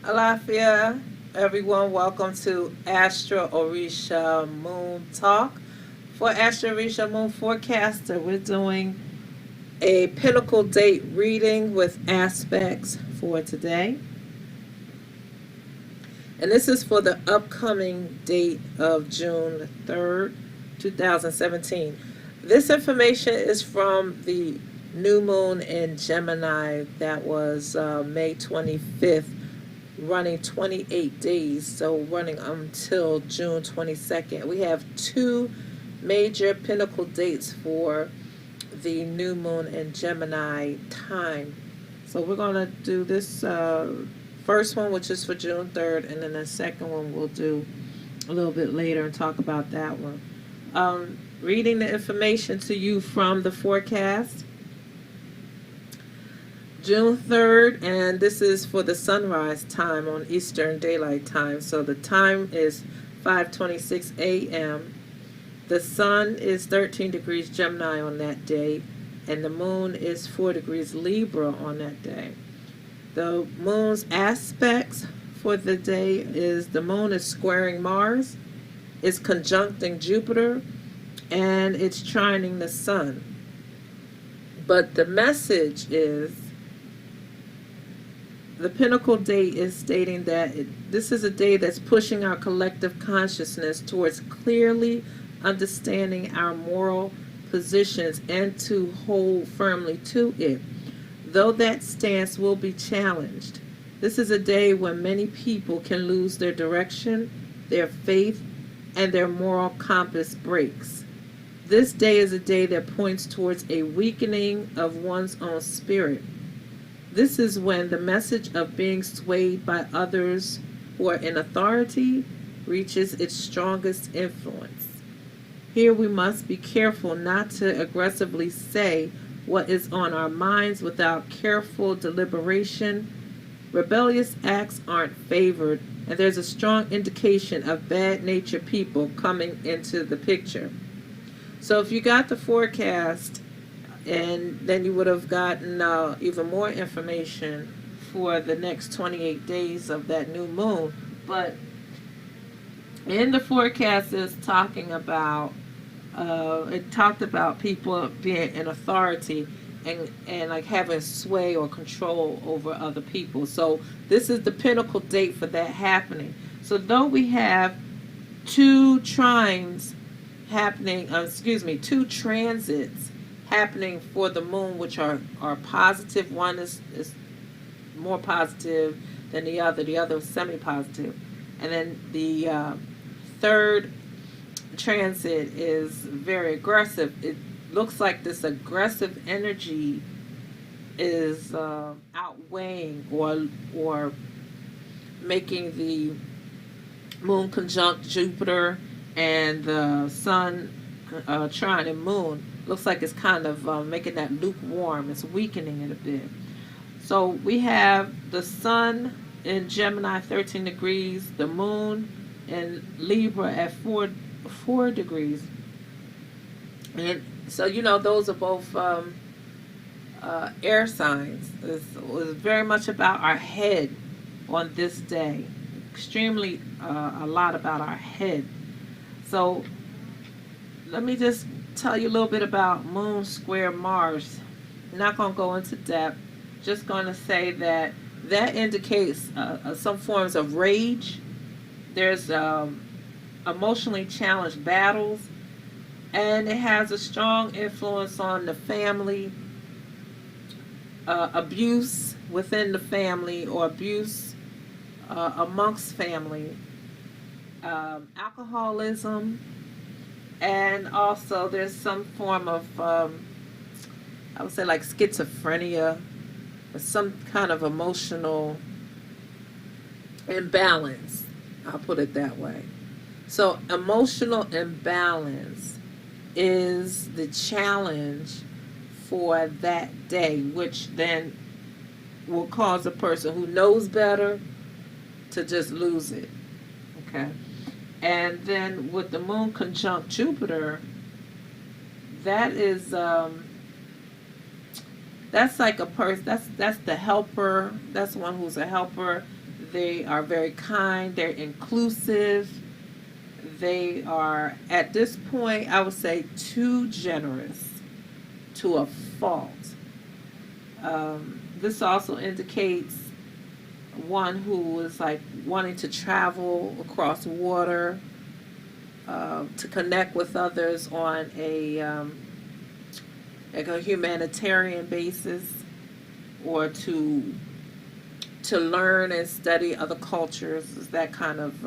Alafia, everyone. Welcome to Astrorisa Moon Talk. For Astrorisa Moon Forecaster, we're doing a Pinnacle date reading with aspects for today. And this is for the upcoming date of June 3rd, 2017. This information is from the new moon in Gemini that was May 25th, running 28 days, so running until June 22nd. We have two major pinnacle dates for the new moon in Gemini time. So we're going to do this first one, which is for June 3rd, and then the second one we'll do a little bit later and talk about that one. Reading the information to you from the forecast. June 3rd, and this is for the sunrise time on Eastern Daylight Time. So the time is 5:26 a.m. The sun is 13 degrees Gemini on that day, and the moon is 4 degrees Libra on that day. The moon's aspects for the day is the moon is squaring Mars, it's conjuncting Jupiter, and it's trining the sun. But the message is the Pinnacle date is stating that this is a day that's pushing our collective consciousness towards clearly understanding our moral positions and to hold firmly to it, though that stance will be challenged. This is a day when many people can lose their direction, their faith, and their moral compass breaks. This day is a day that points towards a weakening of one's own spirit. This is when the message of being swayed by others who are in authority reaches its strongest influence. Here we must be careful not to aggressively say what is on our minds without careful deliberation. Rebellious acts aren't favored, and there's a strong indication of bad-natured people coming into the picture. So if you got the forecast, and then you would have gotten even more information for the next 28 days of that new moon. But in the forecast, it's talking about it talked about people being in authority and like having sway or control over other people. So this is the pinnacle date for that happening. So though we have two trines happening, two transits happening for the moon, which are positive. One is more positive than the other. The other is semi-positive. And then the third transit is very aggressive. It looks like this aggressive energy is outweighing or making the moon conjunct Jupiter and the sun trine and moon. Looks like it's kind of making that lukewarm. It's weakening it a bit. So we have the sun in Gemini 13 degrees, the moon in Libra at 4 degrees. And so, those are both air signs. It's very much about our head on this day. Extremely a lot about our head. So let me just tell you a little bit about Moon square Mars. I'm not going to go into depth. Just going to say that indicates some forms of rage. There's emotionally challenged battles, and it has a strong influence on the family, abuse within the family or abuse amongst family, alcoholism, and also there's some form of, I would say like schizophrenia, or some kind of emotional imbalance. I'll put it that way. So emotional imbalance is the challenge for that day, which then will cause a person who knows better to just lose it. Okay. And then with the moon conjunct Jupiter, that is that's like a person, that's the helper, that's one who's a helper They are very kind. They're inclusive. They are, at this point, I would say, too generous to a fault. This also indicates one who is like wanting to travel across water, to connect with others on like a humanitarian basis, or to learn and study other cultures. Is that kind of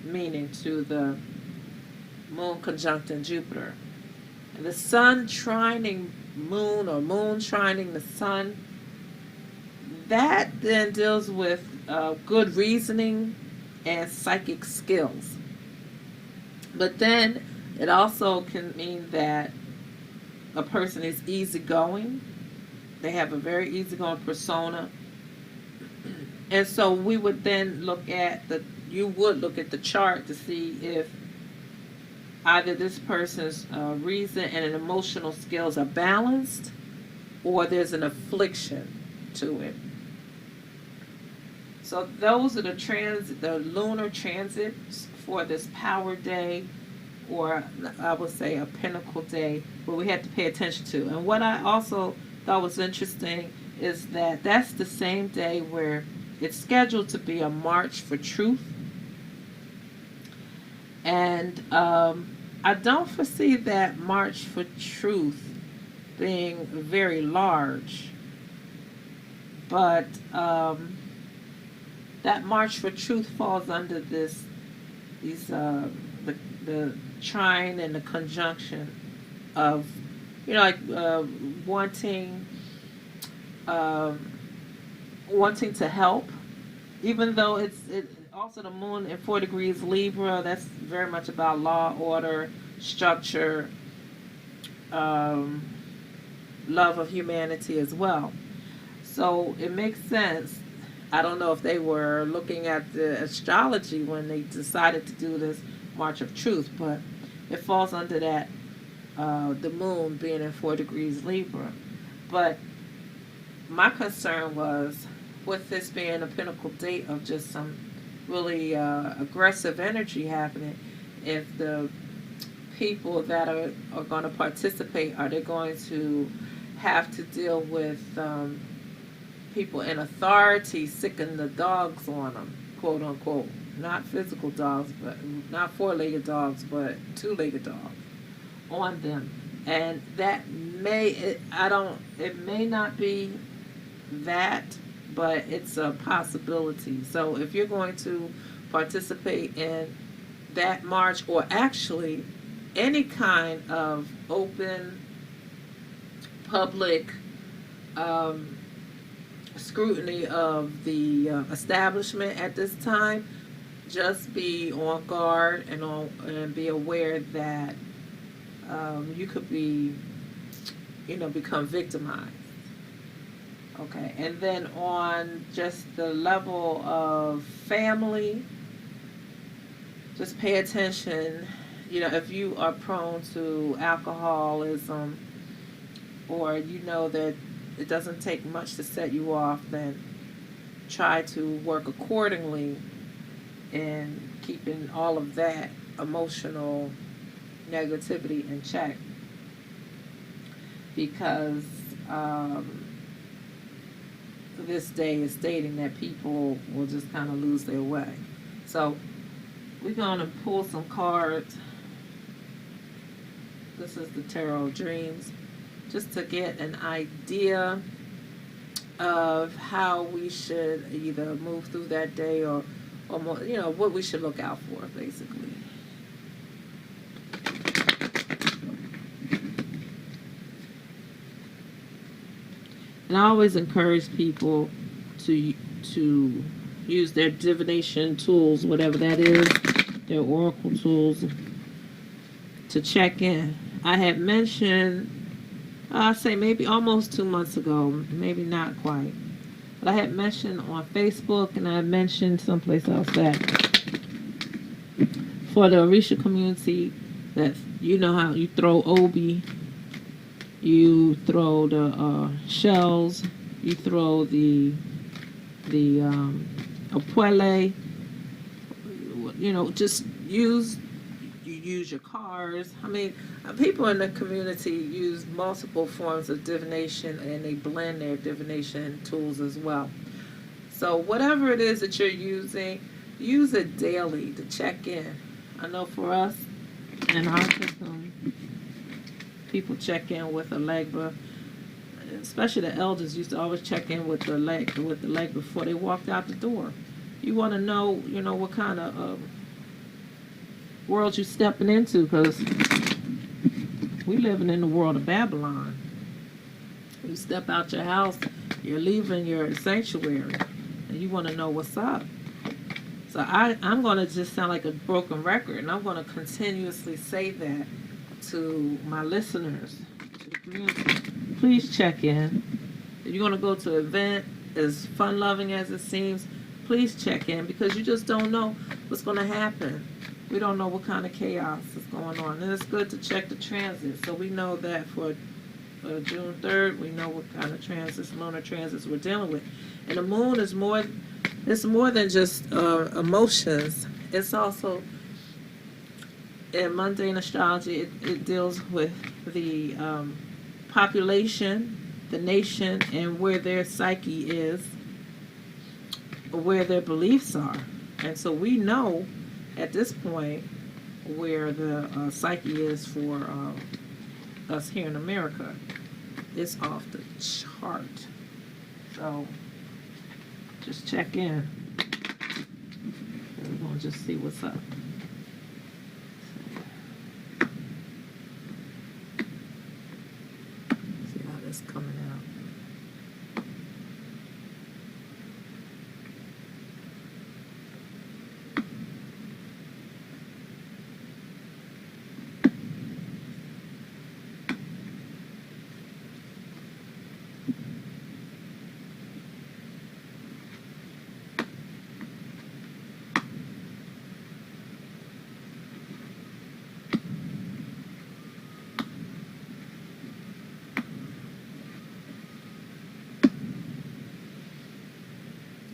meaning to the moon conjunct in Jupiter. And the sun trining moon, or moon trining the sun, that then deals with good reasoning and psychic skills. But then it also can mean that a person is easygoing. They have a very easygoing persona. And so we would then you would look at the chart to see if either this person's reason and an emotional skills are balanced, or there's an affliction to it. So those are the lunar transits for this power day, or I would say a pinnacle day, where we have to pay attention to. And what I also thought was interesting is that that's the same day where it's scheduled to be a March for Truth. And I don't foresee that March for Truth being very large, but that March for Truth falls under the trine and the conjunction of, like wanting to help, even though it also the moon in 4 degrees Libra. That's very much about law, order, structure, love of humanity as well. So it makes sense. I don't know if they were looking at the astrology when they decided to do this March of Truth, but it falls under that, the moon being in 4 degrees Libra. But my concern was, with this being a pinnacle date of just some really aggressive energy happening, if the people that are going to participate, are they going to have to deal with people in authority sicking the dogs on them, quote unquote, not physical dogs, but not 4-legged dogs, but 2-legged dogs on them. And that it may not be that, but it's a possibility. So if you're going to participate in that march, or actually any kind of open public scrutiny of the establishment at this time, just be on guard and be aware that you could be, become victimized. Okay, and then on just the level of family, just pay attention. If you are prone to alcoholism, or that it doesn't take much to set you off, then try to work accordingly in keeping all of that emotional negativity in check, because this day is stating that people will just kind of lose their way. So we're going to pull some cards. This is the Tarot of Dreams, just to get an idea of how we should either move through that day, or what we should look out for, basically. And I always encourage people to use their divination tools, whatever that is, their oracle tools, to check in. I had mentioned, I'd say maybe almost 2 months ago, maybe not quite, but I had mentioned on Facebook, and I had mentioned someplace else, that for the Orisha community, that how you throw obi, you throw the shells, you throw the a puele, just use your cars. I mean, people in the community use multiple forms of divination, and they blend their divination tools as well. So whatever it is that you're using, use it daily to check in. I know for us in our system, people check in with a legba. Especially the elders used to always check in with the leg before they walked out the door. You want to know, what kind of world you're stepping into, because we living in the world of Babylon. You step out your house, you're leaving your sanctuary, and you want to know what's up. So I'm going to just sound like a broken record, and I'm going to continuously say that to my listeners, to the community. Please check in. If you're going to go to an event, as fun-loving as it seems, please check in, because you just don't know what's going to happen. We don't know what kind of chaos is going on. And it's good to check the transit, so we know that for June 3rd, we know what kind of transits, lunar transits we're dealing with. And the moon is more than just emotions. It's also, in mundane astrology, it deals with the population, the nation, and where their psyche is, where their beliefs are. And so we know at this point where the psyche is for us here in America. It's off the chart. So just check in. We're going to just see what's up. See how this coming out.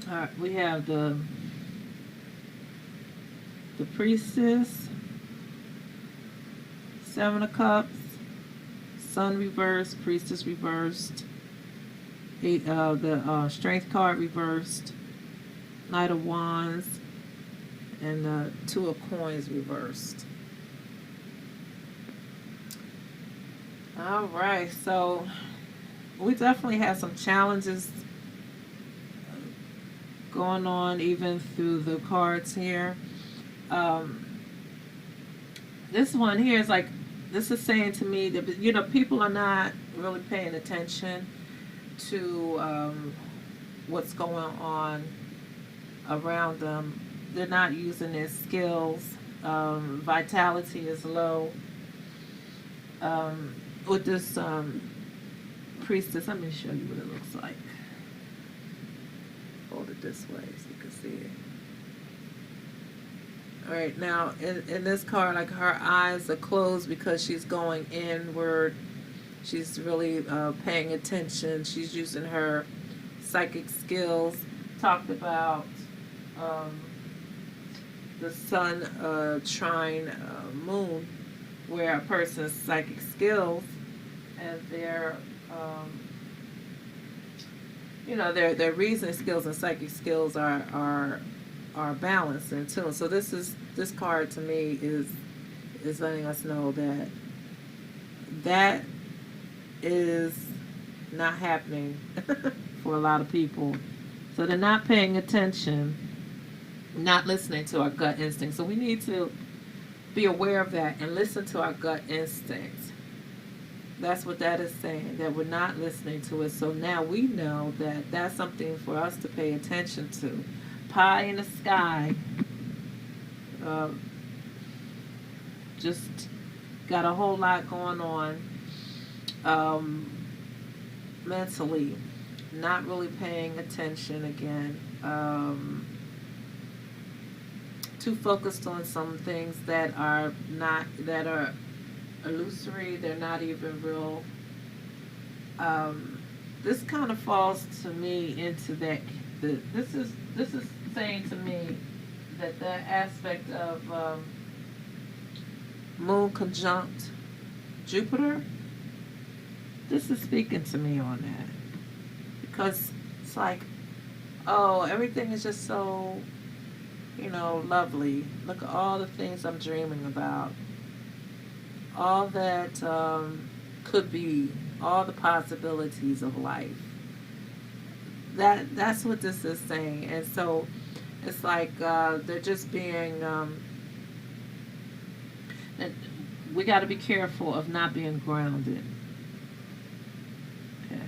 All right, we have the priestess, Seven of Cups, Sun reversed, priestess reversed, the Strength card reversed, Knight of Wands, and the Two of Coins reversed. All right, so we definitely have some challenges going on even through the cards here. This one here is like, this is saying to me that, people are not really paying attention to what's going on around them. They're not using their skills. Vitality is low. With this priestess, let me show you what it looks like. Hold it this way so you can see it. All right, now in this card, like, her eyes are closed because she's going inward. She's really paying attention. She's using her psychic skills. Talked about the sun trine moon, where a person's psychic skills and their their reasoning skills and psychic skills are balanced and tuned. So this card to me is letting us know that is not happening for a lot of people. So they're not paying attention, not listening to our gut instinct. So we need to be aware of that and listen to our gut instincts. That's what that is saying, that we're not listening to it. So now we know that that's something for us to pay attention to. Pie in the sky. Just got a whole lot going on mentally. Not really paying attention again. Too focused on some things that are illusory. They're not even real. This kind of falls to me into that. This is saying to me that that aspect of Moon conjunct Jupiter, this is speaking to me on that. Because it's like, oh, everything is just so, lovely. Look at all the things I'm dreaming about. All that could be, all the possibilities of life. That's what this is saying. And so it's like they're just being, we got to be careful of not being grounded. Okay.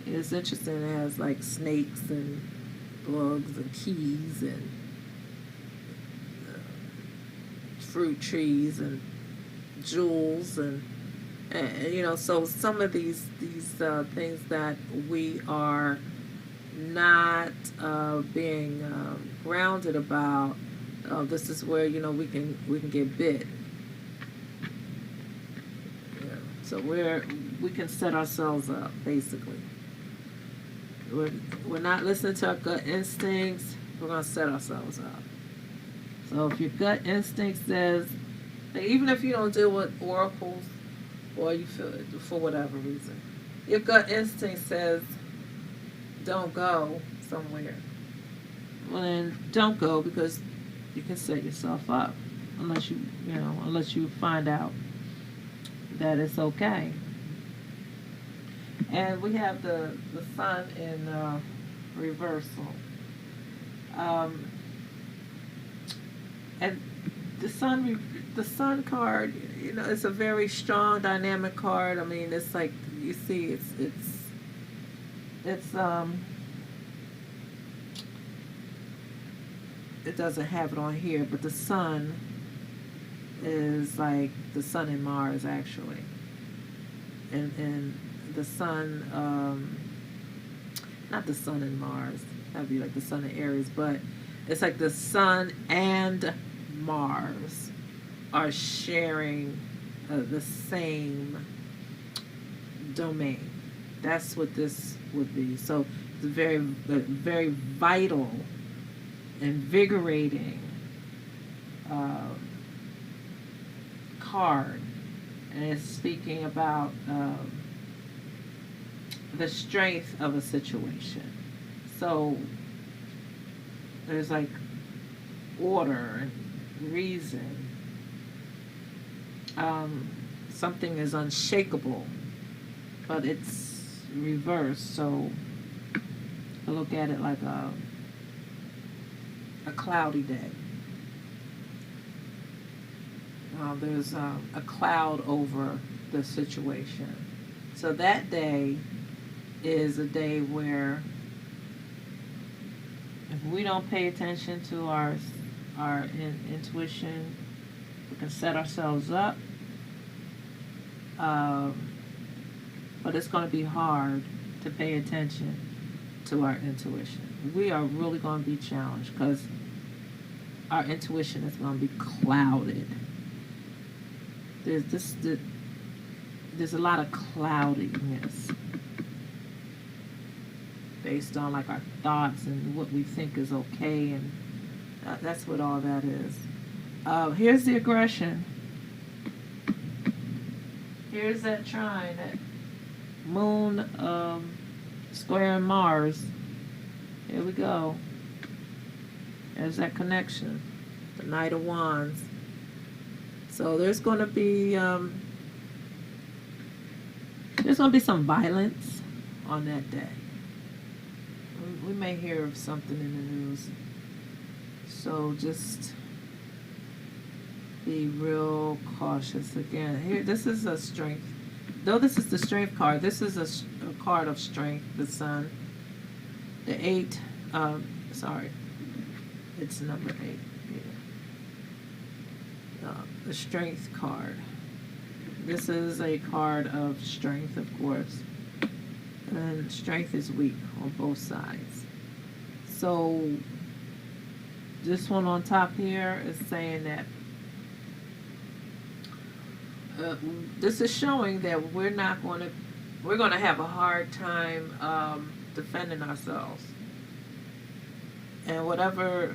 It's interesting. It has like snakes and bugs and keys and fruit trees and jewels and so some of these things that we are not being grounded about. This is where we can get bit. Yeah. So we can set ourselves up basically. We're not listening to our gut instincts. We're gonna set ourselves up. So if your gut instinct says that, even if you don't deal with oracles or you feel it for whatever reason, your gut instinct says don't go somewhere. Well, then don't go, because you can set yourself up unless you find out that it's okay. And we have the sun in reversal. And the sun card, it's a very strong, dynamic card. I mean, it's like, you see, it's it doesn't have it on here, but the sun is like the sun and Mars, actually. And the sun, not the sun and Mars, that'd be like the sun and Aries, but it's like the sun and Mars are sharing the same domain. That's what this would be. So it's a very vital, invigorating card, and it's speaking about the strength of a situation. So there's like order and reason. Something is unshakable, but it's reversed. So I look at it like a cloudy day. There's a cloud over the situation. So that day is a day where, if we don't pay attention to our intuition, we can set ourselves up. But it's going to be hard to pay attention to our intuition. We are really going to be challenged because our intuition is going to be clouded. There's a lot of cloudiness based on like our thoughts and what we think is okay, and that's what all that is. Here's the aggression. Here's that trine, that moon square Mars. Here we go. There's that connection. The Knight of Wands. So there's going to be some violence on that day. We may hear of something in the news. So just be real cautious. Again, here, this is a strength. Though this is the strength card, this is a card of strength, the sun. The 8, it's number 8. Yeah. The strength card. This is a card of strength, of course. And strength is weak on both sides. So this one on top here is saying that this is showing that we're going to have a hard time defending ourselves. And whatever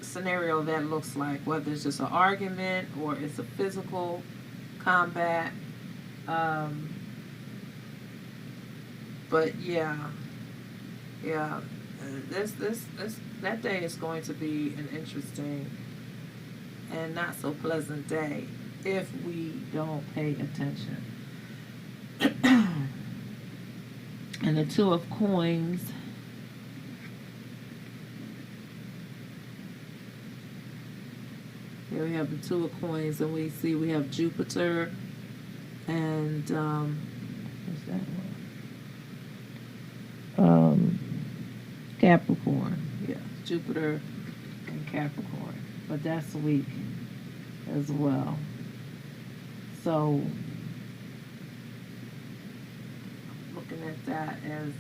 scenario that looks like, whether it's just an argument or it's a physical combat. But yeah, yeah, this that day is going to be an interesting and not so pleasant day if we don't pay attention. And the Two of Coins. Here we have the Two of Coins, and we see we have Jupiter and what's that one? Capricorn. Yeah, Jupiter and Capricorn. But that's weak as well. So looking at that as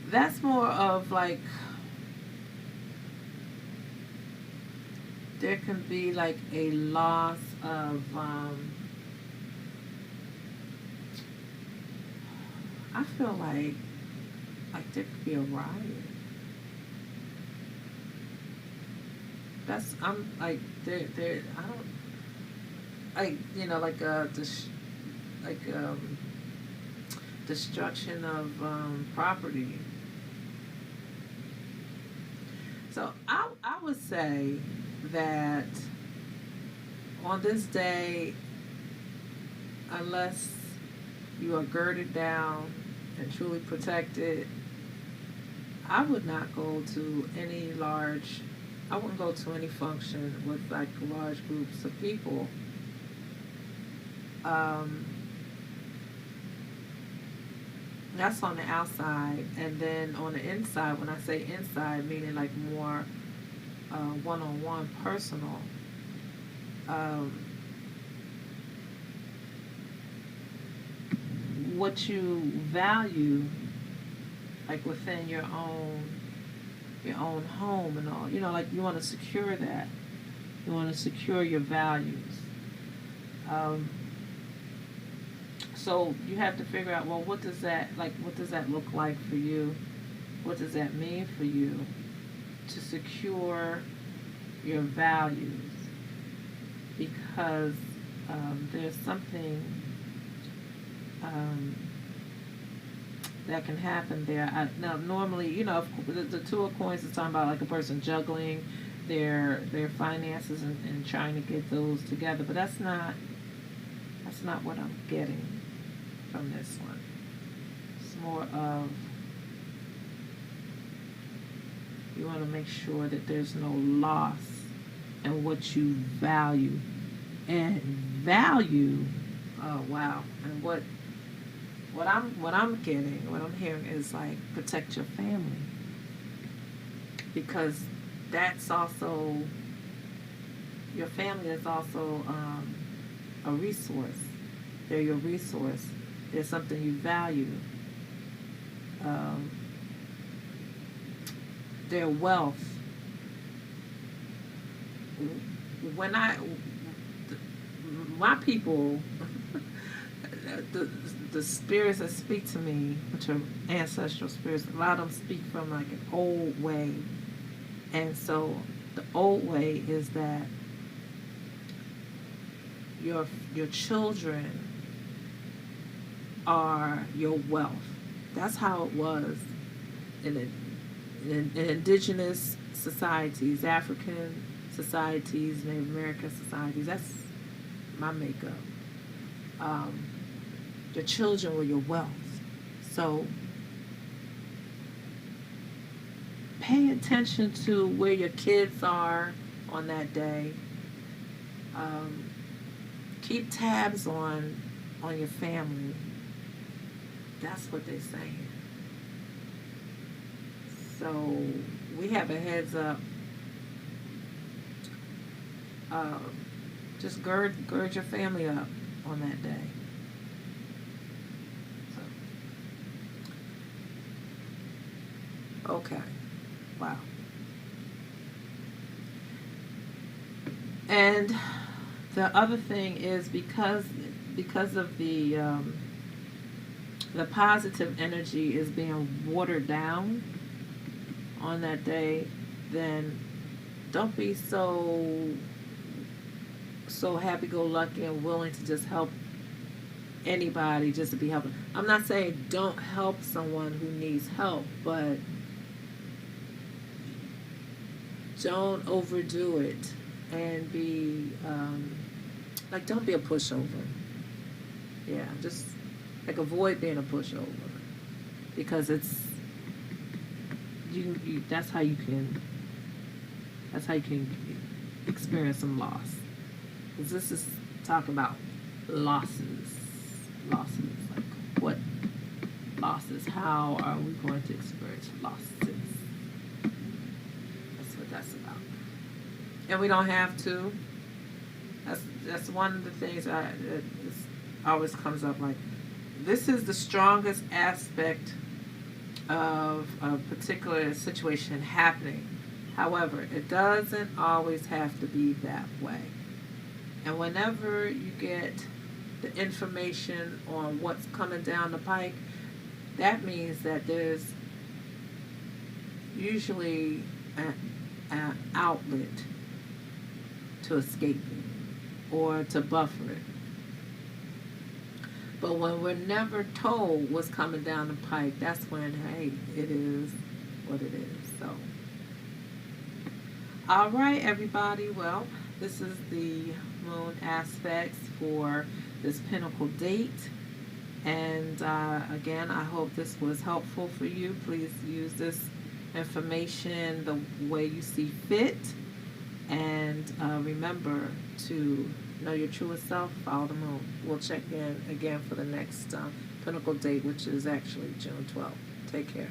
that's more of like, there can be like a loss of I feel like there could be a riot. That's, I'm like, there I don't, like, you know, like destruction of property. So I would say that on this day, unless you are girded down and truly protected, I would not go to any large, I wouldn't go to any function with like large groups of people. That's on the outside. And then on the inside, when I say inside, meaning like more one-on-one, personal, what you value, like within your own home and all, you know, like you want to secure that. You want to secure your values. So you have to figure out, well, what does that look like for you? What does that mean for you to secure your values? Because there's something that can happen there. Now, normally, you know, the Two of Coins is talking about like a person juggling their finances and trying to get those together, but that's not what I'm getting from this one. It's more of, you want to make sure that there's no loss in what you value. And value, oh wow, and what I'm getting, what I'm hearing is like, protect your family, because that's also, your family is also a resource. They're your resource. They're something you value. Their wealth. When my people, the spirits that speak to me, which are ancestral spirits, a lot of them speak from like an old way. And so the old way is that your children are your wealth. That's how it was in indigenous societies, African societies, Native American societies. That's my makeup. Your children were your wealth. So pay attention to where your kids are on that day. Keep tabs on your family. That's what they're saying. So we have a heads up. Just gird your family up on that day. So, okay. Wow. And the other thing is, because of the the positive energy is being watered down on that day, then don't be so happy-go-lucky and willing to just help anybody just to be helping. I'm not saying don't help someone who needs help, but don't overdo it and be like, don't be a pushover. Yeah, just like avoid being a pushover, because it's you that's how you can experience some loss. Because this is talking about losses, like what losses? How are we going to experience losses? That's what that's about. And we don't have to. That's one of the things that always comes up. Like, this is the strongest aspect of a particular situation happening. However, it doesn't always have to be that way. And whenever you get the information on what's coming down the pike, that means that there's usually an outlet to escape it or to buffer it. But when we're never told what's coming down the pike, that's when, hey, it is what it is. So, all right, everybody. Well, this is the moon aspects for this Pinnacle date. And again, I hope this was helpful for you. Please use this information the way you see fit. And remember to know your truest self, follow the moon. We'll check in again for the next Pinnacle date, which is actually June 12th. Take care.